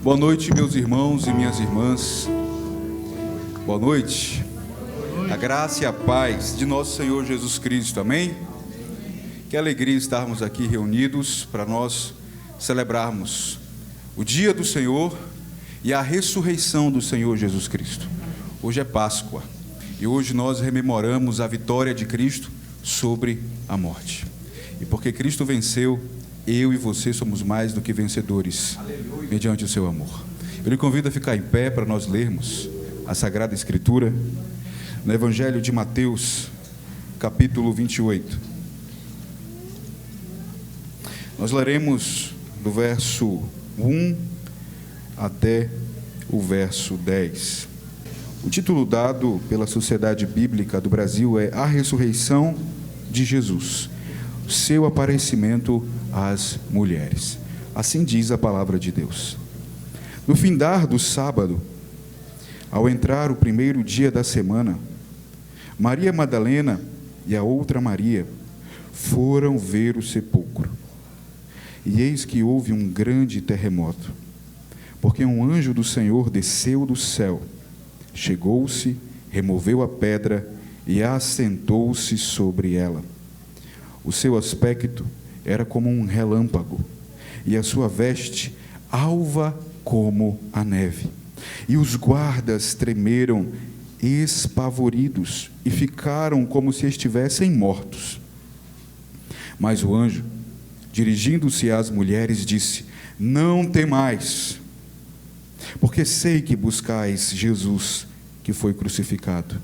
Boa noite, meus irmãos e minhas irmãs. Boa noite. A graça e a paz de nosso Senhor Jesus Cristo, amém? Que alegria estarmos aqui reunidos para nós celebrarmos o dia do Senhor e a ressurreição do Senhor Jesus Cristo. Hoje é Páscoa e hoje nós rememoramos a vitória de Cristo sobre a morte. E porque Cristo venceu, eu e você somos mais do que vencedores, aleluia, mediante o seu amor. Eu lhe convido a ficar em pé para nós lermos a Sagrada Escritura no Evangelho de Mateus, capítulo 28. Nós leremos do verso 1 até o verso 10. O título dado pela Sociedade Bíblica do Brasil é A Ressurreição de Jesus, seu aparecimento às mulheres. Assim diz a palavra de Deus. No findar do sábado, ao entrar o primeiro dia da semana, Maria Madalena e a outra Maria foram ver o sepulcro. E eis que houve um grande terremoto, porque um anjo do Senhor desceu do céu, chegou-se, removeu a pedra e assentou-se sobre ela. O seu aspecto era como um relâmpago, e a sua veste alva como a neve. E os guardas tremeram, espavoridos, e ficaram como se estivessem mortos. Mas o anjo, dirigindo-se às mulheres, disse: Não temais, porque sei que buscais Jesus, que foi crucificado.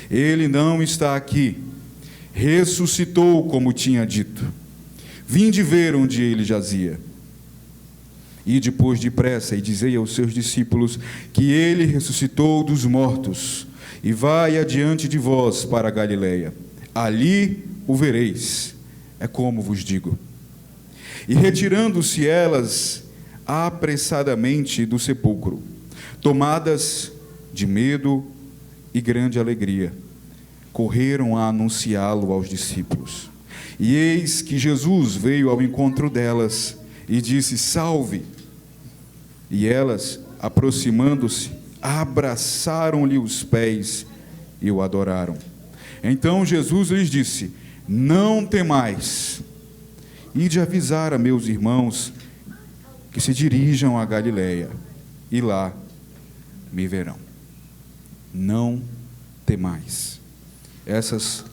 Ele não está aqui, ressuscitou, como tinha dito. Vinde ver onde ele jazia. E depois depressa, e dizei aos seus discípulos que ele ressuscitou dos mortos, e vai adiante de vós para a Galileia. Ali o vereis, é como vos digo. E retirando-se elas apressadamente do sepulcro, tomadas de medo e grande alegria, correram a anunciá-lo aos discípulos. E eis que Jesus veio ao encontro delas e disse: Salve! E elas, aproximando-se, abraçaram-lhe os pés e o adoraram. Então Jesus lhes disse: Não temais, ide avisar a meus irmãos que se dirijam à Galileia, e lá me verão. Não temais. Essas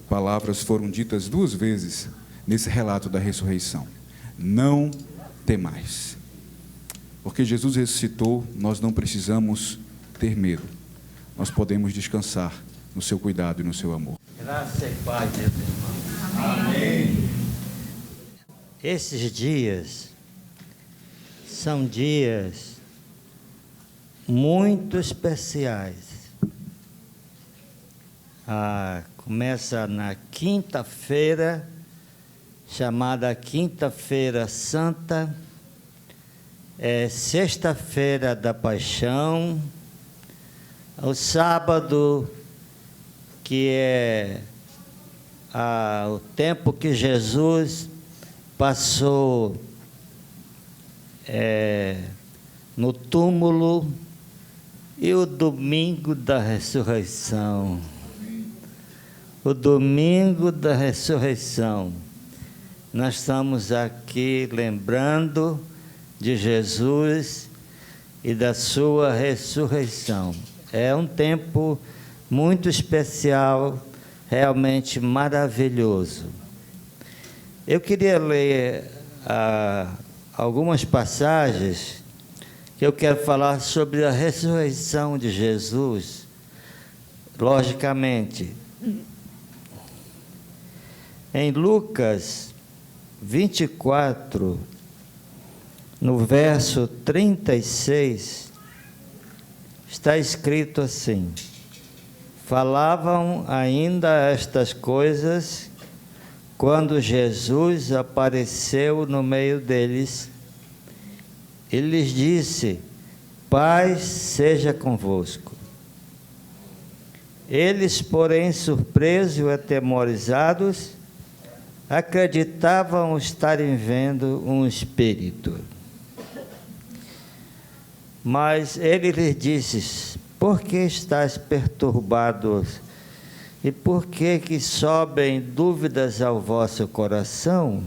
palavras foram ditas 2 vezes nesse relato da ressurreição. Não temais. Porque Jesus ressuscitou, nós não precisamos ter medo. Nós podemos descansar no seu cuidado e no seu amor. Graça e paz, meus irmãos. Amém. Esses dias são dias muito especiais. Começa na quinta-feira, chamada Quinta-feira Santa, Sexta-feira da Paixão, o sábado, que é o tempo que Jesus passou no túmulo, e o domingo da ressurreição. O domingo da ressurreição. Nós estamos aqui lembrando de Jesus e da sua ressurreição. É um tempo muito especial, realmente maravilhoso. Eu queria ler algumas passagens que eu quero falar sobre a ressurreição de Jesus, logicamente. Em Lucas 24, no verso 36, está escrito assim: Falavam ainda estas coisas quando Jesus apareceu no meio deles e lhes disse: Paz seja convosco. Eles, porém, surpresos e atemorizados, acreditavam estarem vendo um espírito. Mas ele lhes disse: por que estáis perturbados? E por que sobem dúvidas ao vosso coração?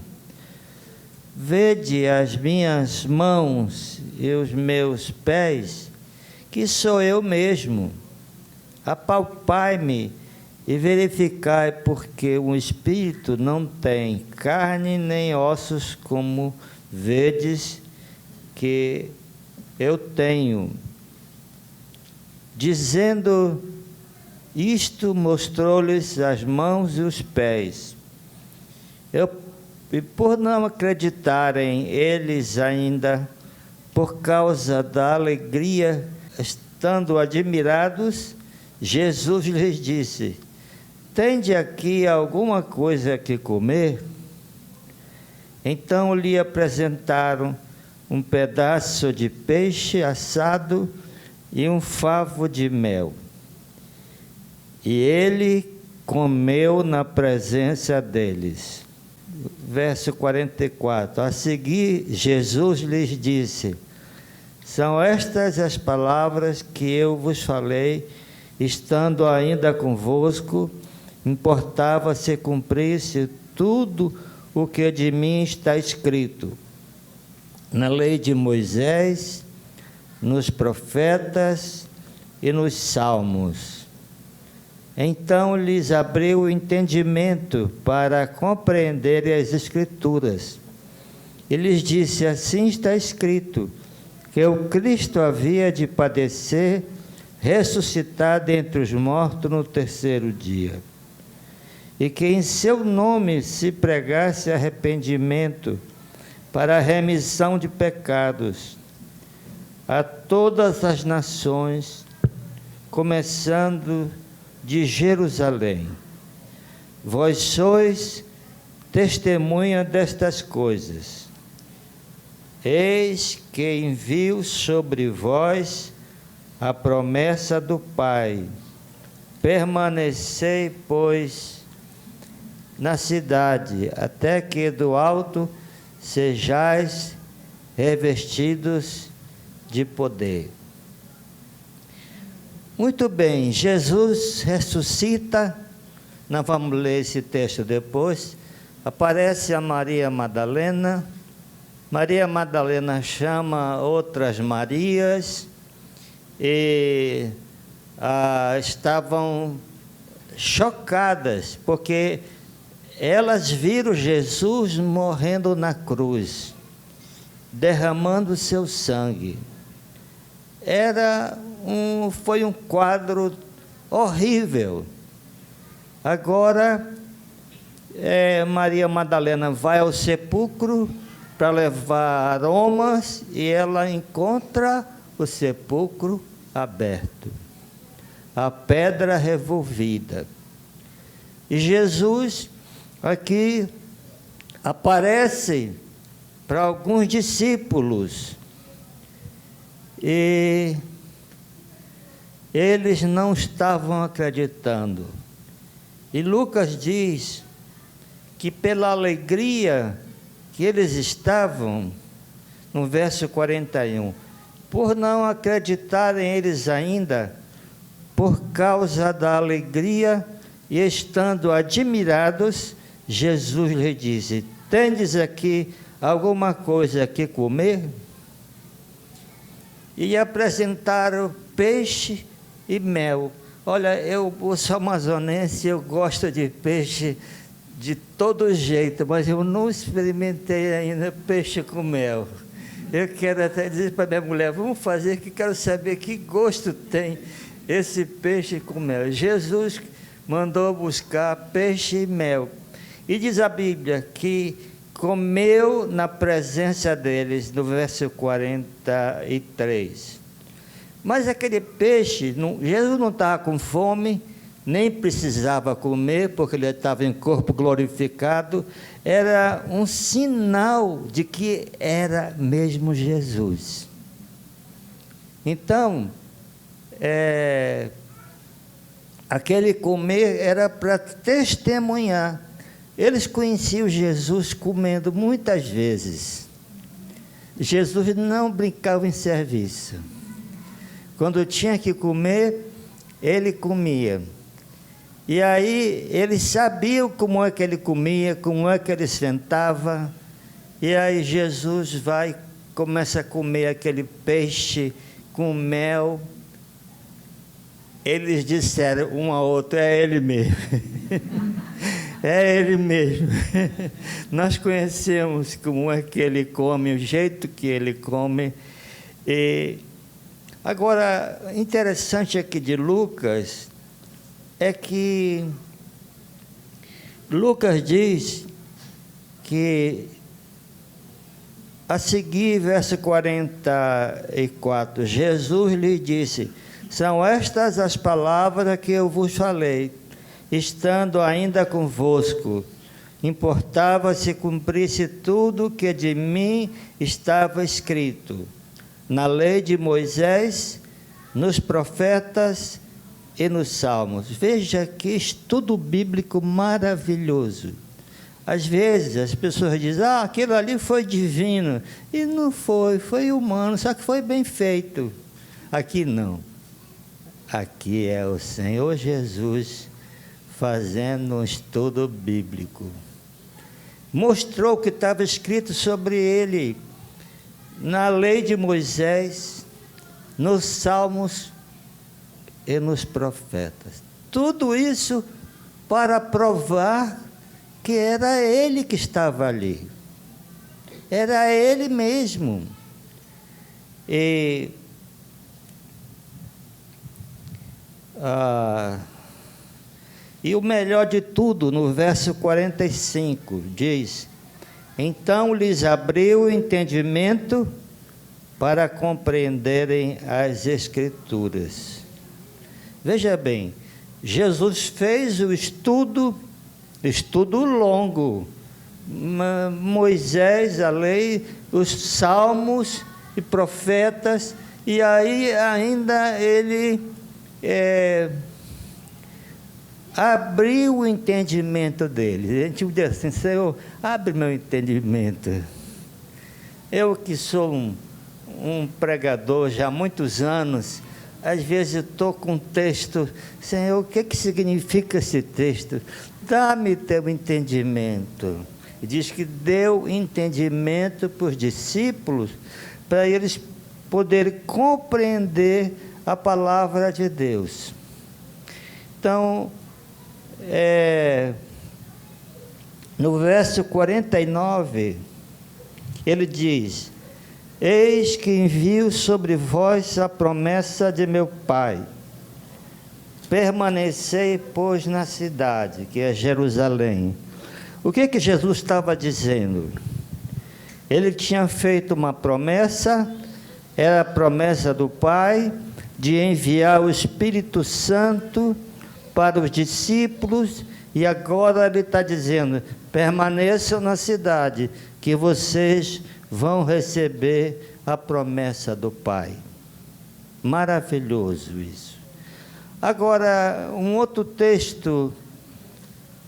Vede as minhas mãos e os meus pés, que sou eu mesmo. Apalpai-me e verificai, porque um espírito não tem carne nem ossos, como vedes que eu tenho. Dizendo isto, mostrou-lhes as mãos e os pés. E por não acreditarem eles ainda, por causa da alegria, estando admirados, Jesus lhes disse: tende aqui alguma coisa que comer? Então lhe apresentaram um pedaço de peixe assado e um favo de mel. E ele comeu na presença deles. Verso 44. A seguir, Jesus lhes disse: são estas as palavras que eu vos falei, estando ainda convosco. Importava se cumprisse tudo o que de mim está escrito na lei de Moisés, nos profetas e nos salmos. Então lhes abriu o entendimento para compreenderem as Escrituras. E lhes disse: assim está escrito, que o Cristo havia de padecer, ressuscitar dentre os mortos no terceiro dia, e que em seu nome se pregasse arrependimento para a remissão de pecados a todas as nações, começando de Jerusalém. Vós sois testemunha destas coisas. Eis que envio sobre vós a promessa do Pai. Permanecei, pois, na cidade, até que do alto sejais revestidos de poder. Muito bem, Jesus ressuscita. Nós vamos ler esse texto depois. Aparece a Maria Madalena. Maria Madalena chama outras Marias e estavam chocadas, porque elas viram Jesus morrendo na cruz, derramando seu sangue. Foi um quadro horrível. Agora, Maria Madalena vai ao sepulcro para levar aromas e ela encontra o sepulcro aberto, a pedra revolvida. E Jesus aqui aparece para alguns discípulos e eles não estavam acreditando. E Lucas diz que pela alegria que eles estavam, no verso 41, por não acreditarem eles ainda, por causa da alegria e estando admirados, Jesus lhe disse: tendes aqui alguma coisa que comer? E apresentaram peixe e mel. Olha, eu sou amazonense, eu gosto de peixe de todo jeito, mas eu não experimentei ainda peixe com mel. Eu quero até dizer para minha mulher: vamos fazer, que quero saber que gosto tem esse peixe com mel. Jesus mandou buscar peixe e mel. E diz a Bíblia que comeu na presença deles, no verso 43. Mas aquele peixe, Jesus não estava com fome, nem precisava comer, porque ele estava em corpo glorificado. Era um sinal de que era mesmo Jesus. Então, aquele comer era para testemunhar. Eles conheciam Jesus comendo muitas vezes. Jesus não brincava em serviço. Quando tinha que comer, ele comia. E aí ele sabia como é que ele comia, como é que ele sentava. E aí Jesus começa a comer aquele peixe com mel. Eles disseram um ao outro: é ele mesmo. É ele mesmo. Nós conhecemos como é que ele come, o jeito que ele come. E agora, interessante aqui de Lucas é que Lucas diz que, a seguir, verso 44, Jesus lhe disse: são estas as palavras que eu vos falei, estando ainda convosco. Importava se cumprisse tudo que de mim estava escrito na lei de Moisés, nos profetas e nos salmos. Veja que estudo bíblico maravilhoso. Às vezes as pessoas dizem: aquilo ali foi divino. E não foi, foi humano, só que foi bem feito. Aqui não. Aqui é o Senhor Jesus fazendo um estudo bíblico. Mostrou o que estava escrito sobre ele na lei de Moisés, nos salmos e nos profetas. Tudo isso para provar que era ele que estava ali. Era ele mesmo. E o melhor de tudo, no verso 45, diz: então lhes abriu o entendimento para compreenderem as Escrituras. Veja bem, Jesus fez o estudo longo. Moisés, a lei, os salmos e profetas, e aí ainda ele abriu o entendimento deles. A gente diz assim: Senhor, abre meu entendimento. Eu que sou um pregador já há muitos anos, às vezes eu estou com um texto: Senhor, o que significa esse texto? Dá-me teu entendimento. E diz que deu entendimento para os discípulos, para eles poderem compreender a palavra de Deus. Então, no verso 49, ele diz: eis que envio sobre vós a promessa de meu Pai. Permanecei, pois, na cidade, que é Jerusalém. O que Jesus estava dizendo? Ele tinha feito uma promessa, era a promessa do Pai, de enviar o Espírito Santo para os discípulos, e agora ele está dizendo: permaneçam na cidade, que vocês vão receber a promessa do Pai. Maravilhoso isso. Agora, um outro texto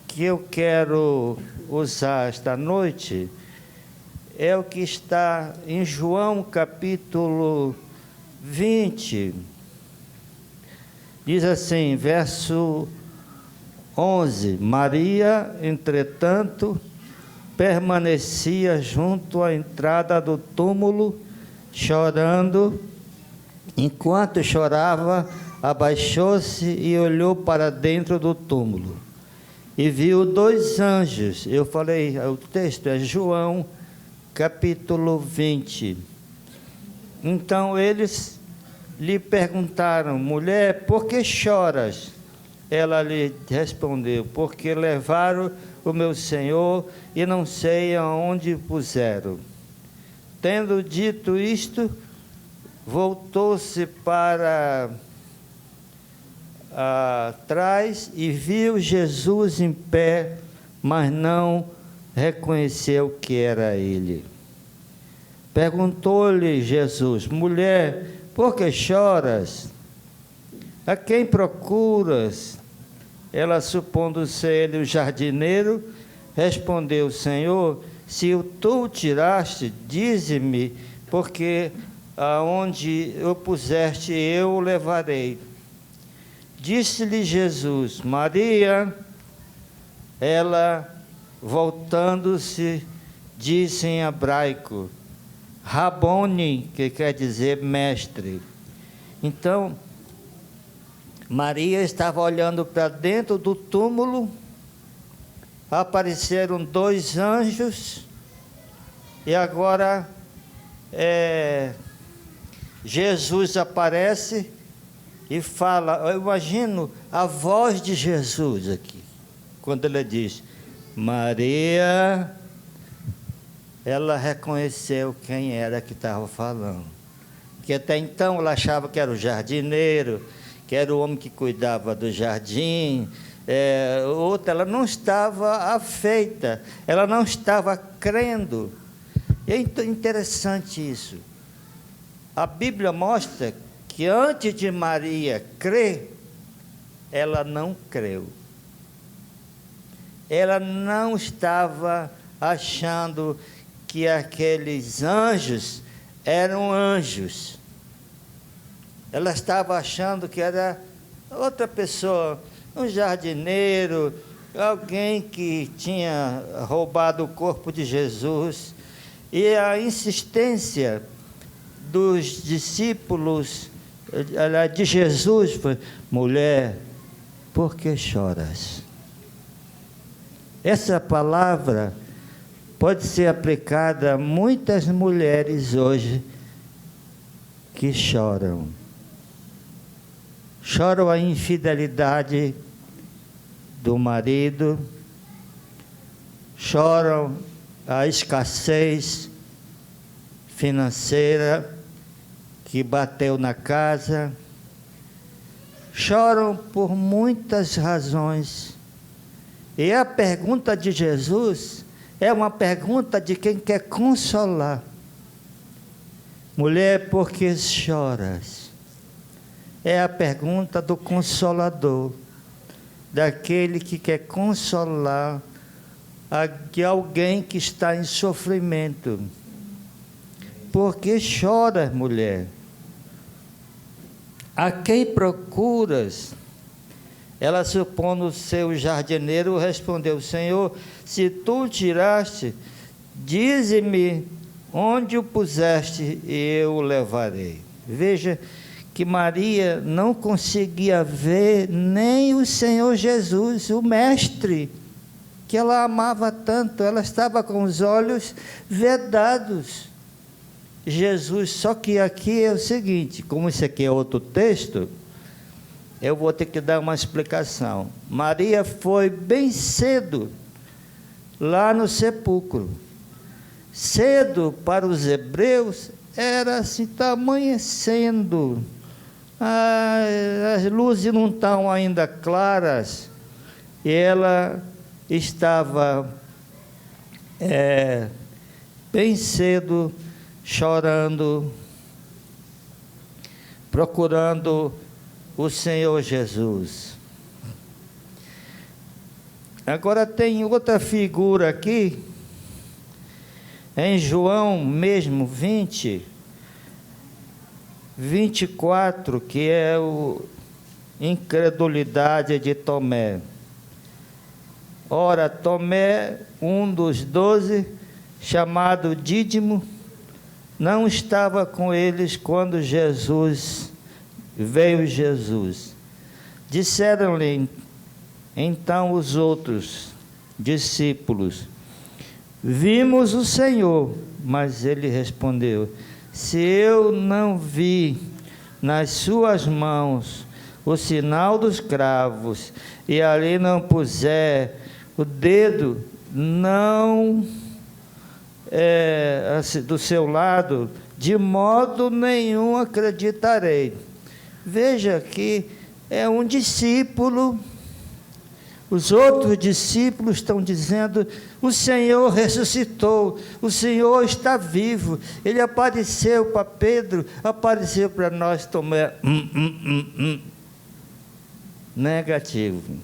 que eu quero usar esta noite é o que está em João capítulo 20. Diz assim, verso 11: Maria, entretanto, permanecia junto à entrada do túmulo, chorando. Enquanto chorava, abaixou-se e olhou para dentro do túmulo. E viu 2 anjos. Eu falei, o texto é João, capítulo 20. Então eles lhe perguntaram: mulher, por que choras? Ela lhe respondeu: porque levaram o meu Senhor e não sei aonde o puseram. Tendo dito isto, voltou-se para trás e viu Jesus em pé, mas não reconheceu que era ele. Perguntou-lhe Jesus: mulher, por que choras? A quem procuras? Ela, supondo ser ele o jardineiro, respondeu: Senhor, se tu o tiraste, dize-me, porque aonde o puseste, eu o levarei. Disse-lhe Jesus, Maria. Ela, voltando-se, disse em hebraico, Rabone, que quer dizer mestre. Então, Maria estava olhando para dentro do túmulo, apareceram 2 anjos, e agora Jesus aparece e fala. Eu imagino a voz de Jesus aqui, quando ele diz, Maria. Ela reconheceu quem era que estava falando, que até então ela achava que era o jardineiro, que era o homem que cuidava do jardim, outra, ela não estava afeita, ela não estava crendo. É interessante isso. A Bíblia mostra que antes de Maria crer, ela não creu. Ela não estava achando que aqueles anjos eram anjos. Ela estava achando que era outra pessoa, um jardineiro, alguém que tinha roubado o corpo de Jesus. E a insistência dos discípulos de Jesus foi, mulher, por que choras? Essa palavra pode ser aplicada a muitas mulheres hoje que choram. Choram a infidelidade do marido, choram a escassez financeira que bateu na casa, choram por muitas razões. E a pergunta de Jesus é uma pergunta de quem quer consolar. Mulher, por que choras? É a pergunta do consolador, daquele que quer consolar alguém que está em sofrimento. Por que choras, mulher? A quem procuras? Ela, supondo ser o jardineiro, respondeu, Senhor, se tu o tiraste, dize-me onde o puseste e eu o levarei. Veja que Maria não conseguia ver nem o Senhor Jesus, o Mestre, que ela amava tanto. Ela estava com os olhos vedados. Jesus, só que aqui é o seguinte, como isso aqui é outro texto, eu vou ter que dar uma explicação. Maria foi bem cedo lá no sepulcro. Cedo para os hebreus era assim, está amanhecendo, as luzes não estão ainda claras, e ela estava bem cedo chorando, procurando o Senhor Jesus. Agora tem outra figura aqui, em João mesmo 20, 24, que é a incredulidade de Tomé. Ora, Tomé, um dos 12, chamado Dídimo, não estava com eles quando veio Jesus. Disseram-lhe então os outros discípulos, vimos o Senhor. Mas ele respondeu, se eu não vi nas suas mãos o sinal dos cravos, e ali não puser o dedo, não do seu lado, de modo nenhum acreditarei. Veja que é um discípulo, os outros discípulos estão dizendo, o Senhor ressuscitou, o Senhor está vivo, Ele apareceu para Pedro, apareceu para nós, Tomé. Negativo.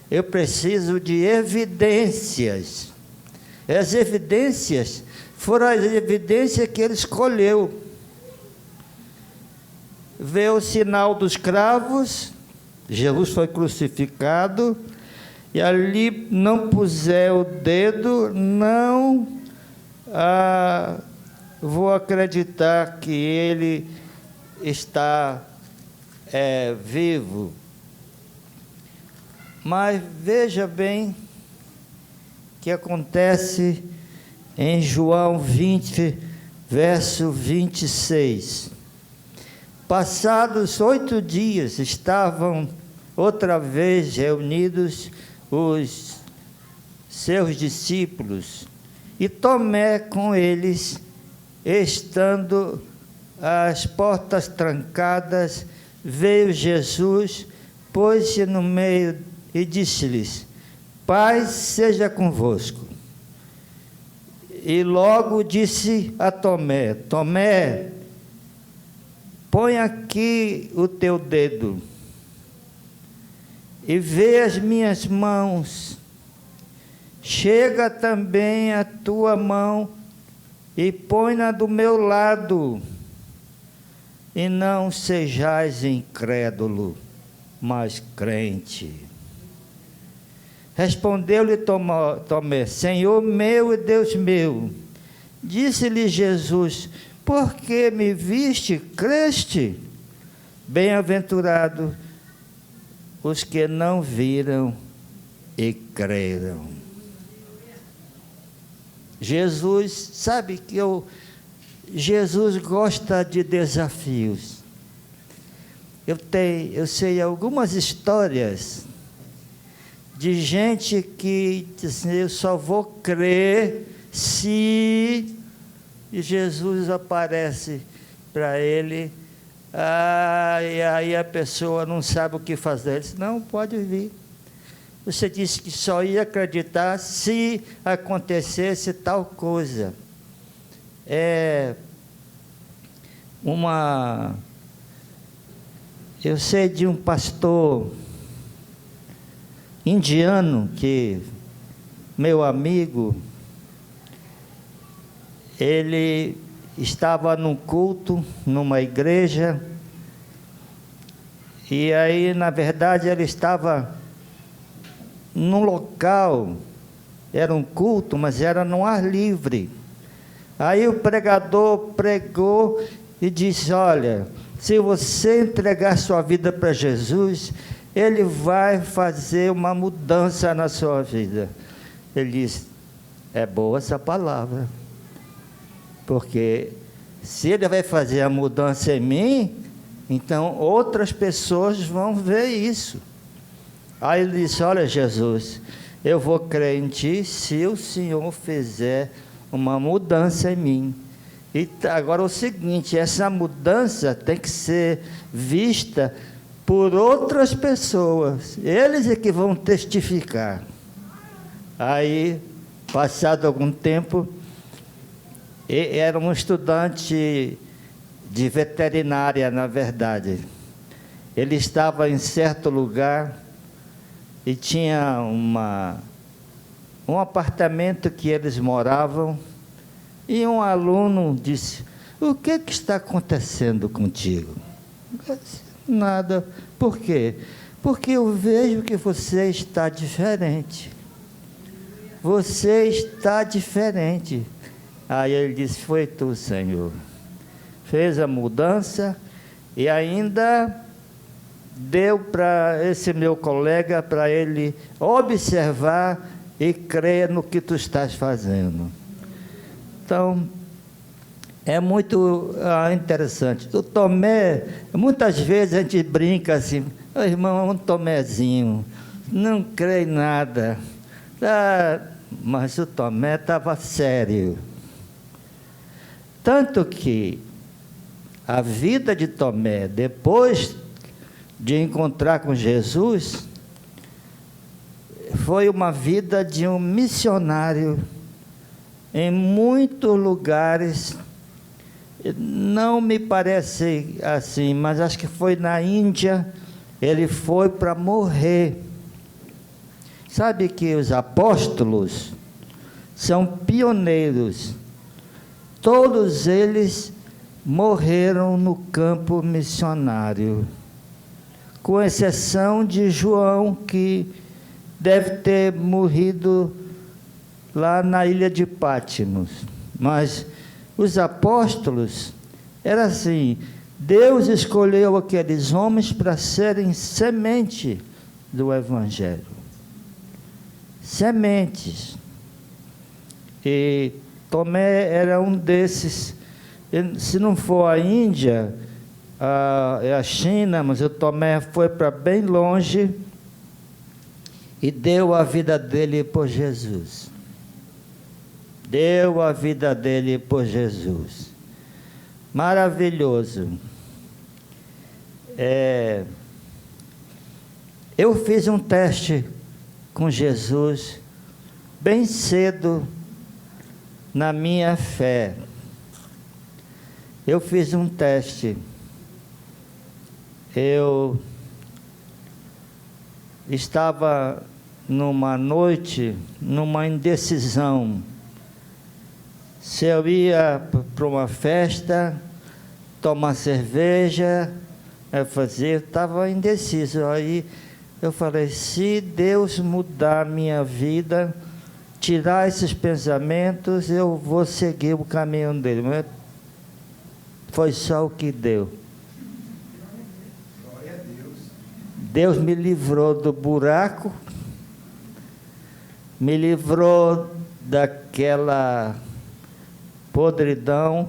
Eu preciso de evidências. As evidências foram as evidências que ele escolheu. vê o sinal dos cravos, Jesus foi crucificado, e ali não puser o dedo, não vou acreditar que ele está vivo. Mas veja bem o que acontece em João 20, verso 26. Passados 8 dias, estavam outra vez reunidos os seus discípulos, e Tomé com eles, estando as portas trancadas, veio Jesus, pôs-se no meio e disse-lhes: paz seja convosco. E logo disse a Tomé: Tomé, põe aqui o teu dedo e vê as minhas mãos. Chega também a tua mão e põe-na do meu lado. E não sejais incrédulo, mas crente. Respondeu-lhe Tomé: Senhor meu e Deus meu. Disse-lhe Jesus: por que me viste, creste? Bem-aventurado os que não viram e creram. Jesus, sabe que Jesus gosta de desafios. Eu sei algumas histórias de gente que diz assim: eu só vou crer se Jesus aparece para ele. E aí a pessoa não sabe o que fazer. Ele disse: não, pode vir. Você disse que só ia acreditar se acontecesse tal coisa. Eu sei de um pastor indiano, que meu amigo, ele estava num culto, numa igreja, e aí, na verdade, ele estava num local, era um culto, mas era no ar livre. Aí o pregador pregou e disse: olha, se você entregar sua vida para Jesus, Ele vai fazer uma mudança na sua vida. Ele disse: é boa essa palavra, porque se Ele vai fazer a mudança em mim, então outras pessoas vão ver isso. Aí ele disse: olha, Jesus, eu vou crer em Ti se o Senhor fizer uma mudança em mim. E agora o seguinte, essa mudança tem que ser vista por outras pessoas, eles é que vão testificar. Aí, passado algum tempo, era um estudante de veterinária, na verdade. Ele estava em certo lugar e tinha um apartamento que eles moravam, e um aluno disse: o que está acontecendo contigo? Eu disse: nada. Por quê? Porque eu vejo que você está diferente. Você está diferente. Aí ele disse: foi tu, Senhor. Fez a mudança e ainda deu para esse meu colega, para ele observar e crer no que tu estás fazendo. Então, é muito interessante. O Tomé, muitas vezes a gente brinca assim: oh, irmão, um Tomézinho, não crê em nada. Mas o Tomé estava sério. Tanto que a vida de Tomé, depois de encontrar com Jesus, foi uma vida de um missionário em muitos lugares. Não me parece assim, mas acho que foi na Índia. Ele foi para morrer. Sabe que os apóstolos são pioneiros. Todos eles morreram no campo missionário, com exceção de João, que deve ter morrido lá na ilha de Patmos. Mas os apóstolos, era assim, Deus escolheu aqueles homens para serem semente do Evangelho. Sementes. E Tomé era um desses. Se não for a Índia, é a China, mas o Tomé foi para bem longe e deu a vida dele por Jesus. Deu a vida dele por Jesus. Maravilhoso. Eu fiz um teste com Jesus bem cedo na minha fé. Eu fiz um teste. Eu estava numa noite, numa indecisão. Se eu ia para uma festa, tomar cerveja, estava indeciso. Aí eu falei, se Deus mudar a minha vida, tirar esses pensamentos, eu vou seguir o caminho dele. Mas foi só o que deu. Glória a Deus. Deus me livrou do buraco, me livrou daquela podridão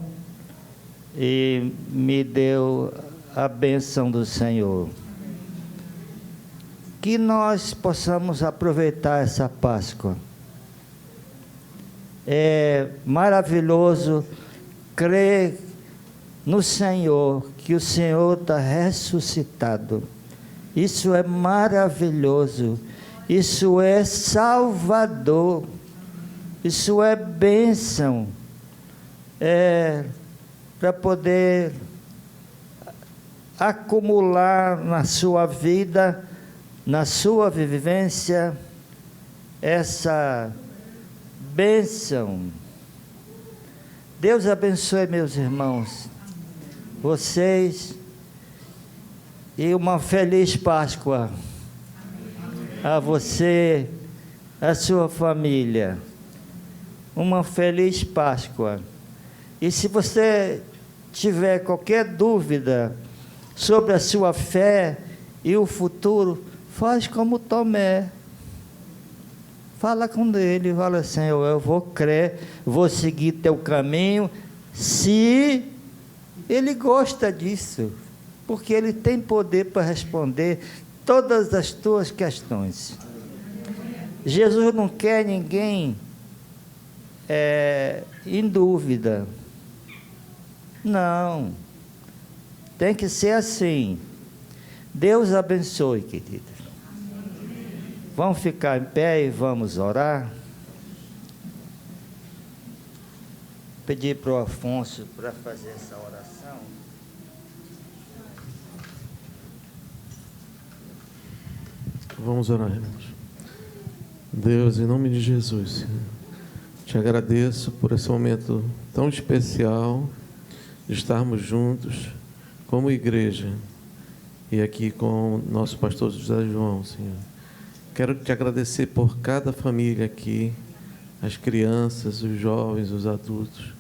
e me deu a bênção do Senhor. Que nós possamos aproveitar essa Páscoa. É maravilhoso crer no Senhor, que o Senhor está ressuscitado. Isso é maravilhoso. Isso é salvador. Isso é bênção. Para poder acumular na sua vida, na sua vivência, essa bênção. Deus abençoe, meus irmãos, vocês, e uma feliz Páscoa a você, a sua família. Uma feliz Páscoa. E se você tiver qualquer dúvida sobre a sua fé e o futuro, faz como Tomé. Fala com ele, fala, Senhor, eu vou crer, vou seguir teu caminho, se ele gosta disso, porque ele tem poder para responder todas as tuas questões. Jesus não quer ninguém em dúvida. Não, tem que ser assim. Deus abençoe, querida. Vamos ficar em pé e vamos orar. Pedir para o Afonso para fazer essa oração. Vamos orar, irmãos. Deus, em nome de Jesus, te agradeço por esse momento tão especial de estarmos juntos como igreja e aqui com o nosso pastor José João, Senhor. Quero te agradecer por cada família aqui, as crianças, os jovens, os adultos,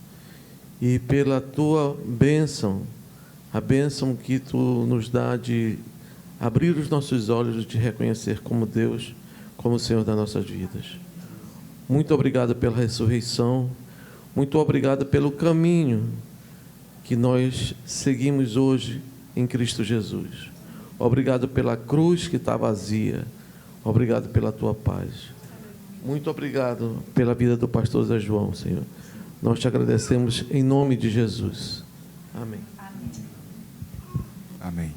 e pela tua bênção, a bênção que tu nos dá de abrir os nossos olhos, de reconhecer como Deus, como o Senhor das nossas vidas. Muito obrigado pela ressurreição, muito obrigado pelo caminho que nós seguimos hoje em Cristo Jesus. Obrigado pela cruz que está vazia. Obrigado pela tua paz. Muito obrigado pela vida do pastor Zé João, Senhor. Nós te agradecemos em nome de Jesus. Amém. Amém.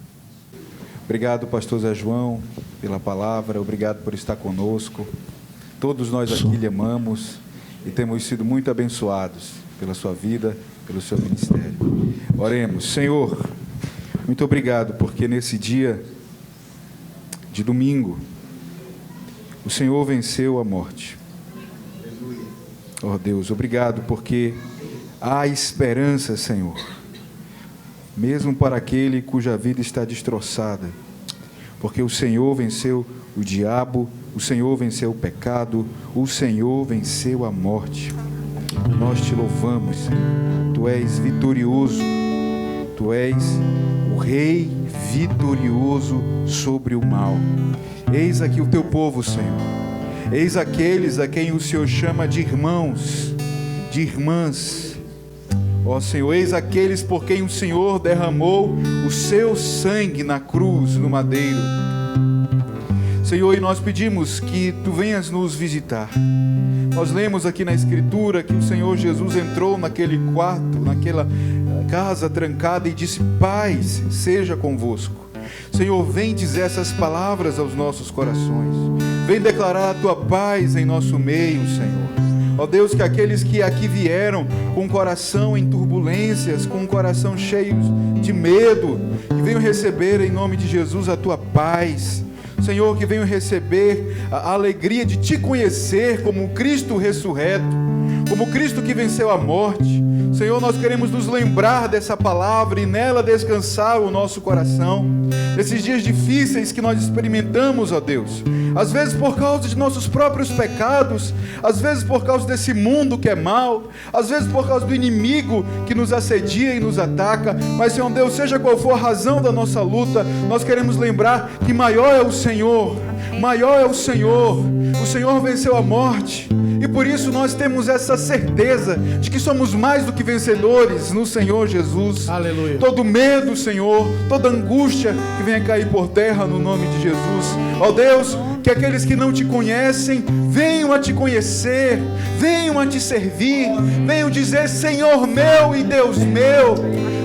Obrigado, pastor Zé João, pela palavra. Obrigado por estar conosco. Todos nós aqui lhe amamos e temos sido muito abençoados pela sua vida, pelo seu ministério. Oremos. Senhor, muito obrigado, porque nesse dia de domingo, o Senhor venceu a morte. Oh Deus, obrigado, porque há esperança, Senhor. mesmo para aquele cuja vida está destroçada, porque o Senhor venceu o diabo, o Senhor venceu o pecado, o Senhor venceu a morte. Nós te louvamos, Senhor. Tu és vitorioso, Tu és o Rei vitorioso sobre o mal. Eis aqui o Teu povo, Senhor. Eis aqueles a quem o Senhor chama de irmãos, de irmãs. Ó Senhor, eis aqueles por quem o Senhor derramou o seu sangue na cruz, no madeiro. Senhor, e nós pedimos que Tu venhas nos visitar. Nós lemos aqui na Escritura que o Senhor Jesus entrou naquele quarto, naquela casa trancada e disse: paz seja convosco. Senhor, vem dizer essas palavras aos nossos corações. Vem declarar a Tua paz em nosso meio, Senhor. Ó Deus, que aqueles que aqui vieram com o coração em turbulências, com o coração cheio de medo, que venham receber em nome de Jesus a Tua paz. Senhor, que venham receber a alegria de Te conhecer como Cristo ressurreto, como Cristo que venceu a morte. Senhor, nós queremos nos lembrar dessa palavra e nela descansar o nosso coração. Nesses dias difíceis que nós experimentamos, ó Deus, às vezes por causa de nossos próprios pecados, às vezes por causa desse mundo que é mau, às vezes por causa do inimigo que nos assedia e nos ataca, mas Senhor Deus, seja qual for a razão da nossa luta, nós queremos lembrar que maior é o Senhor, maior é o Senhor venceu a morte. E por isso nós temos essa certeza de que somos mais do que vencedores no Senhor Jesus. Aleluia. Todo medo, Senhor, toda angústia que venha cair por terra no nome de Jesus. Ó Deus, que aqueles que não Te conhecem venham a Te conhecer, venham a Te servir, venham dizer: Senhor meu e Deus meu.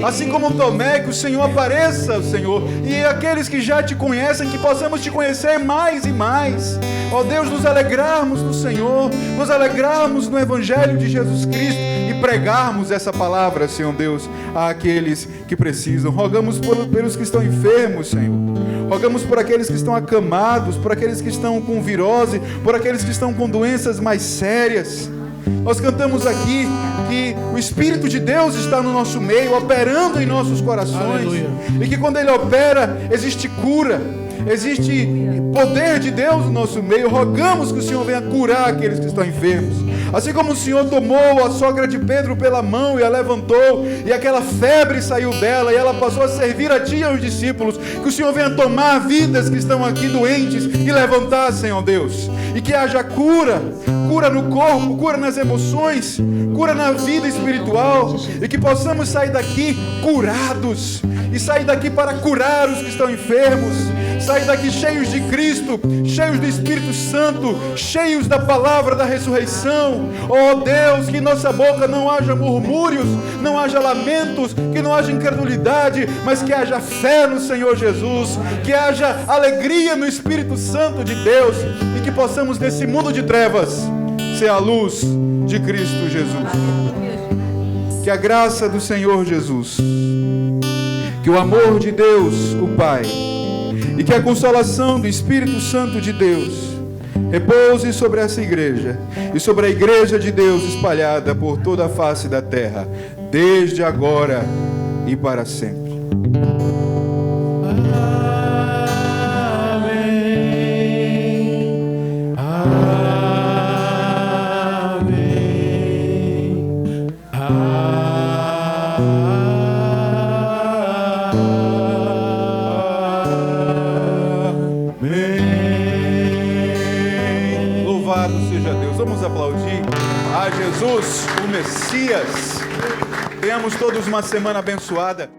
Assim como Tomé, que o Senhor apareça, Senhor, e aqueles que já Te conhecem, que possamos Te conhecer mais e mais. Ó Deus, nos alegrarmos no Senhor, nos alegrarmos no Evangelho de Jesus Cristo e pregarmos essa palavra, Senhor Deus, àqueles que precisam. Rogamos pelos que estão enfermos, Senhor. Rogamos por aqueles que estão acamados, por aqueles que estão com virose, por aqueles que estão com doenças mais sérias. Nós cantamos aqui que o Espírito de Deus está no nosso meio, operando em nossos corações. Aleluia. E que quando Ele opera, existe cura, existe poder de Deus no nosso meio. Rogamos que o Senhor venha curar aqueles que estão enfermos. Assim como o Senhor tomou a sogra de Pedro pela mão e a levantou, e aquela febre saiu dela, e ela passou a servir a Ti e aos discípulos, que o Senhor venha tomar vidas que estão aqui doentes e levantar, Senhor Deus, e que haja cura, cura no corpo, cura nas emoções, cura na vida espiritual, e que possamos sair daqui curados, e sair daqui para curar os que estão enfermos, sair daqui cheios de Cristo, cheios do Espírito Santo, cheios da palavra da ressurreição. Oh Deus, que em nossa boca não haja murmúrios, não haja lamentos, que não haja incredulidade, mas que haja fé no Senhor Jesus, que haja alegria no Espírito Santo de Deus, e que possamos nesse mundo de trevas ser a luz de Cristo Jesus. Que a graça do Senhor Jesus, que o amor de Deus, o Pai, e que a consolação do Espírito Santo de Deus repouse sobre essa igreja e sobre a igreja de Deus espalhada por toda a face da terra, desde agora e para sempre. Vamos aplaudir a Jesus, o Messias. Tenhamos todos uma semana abençoada.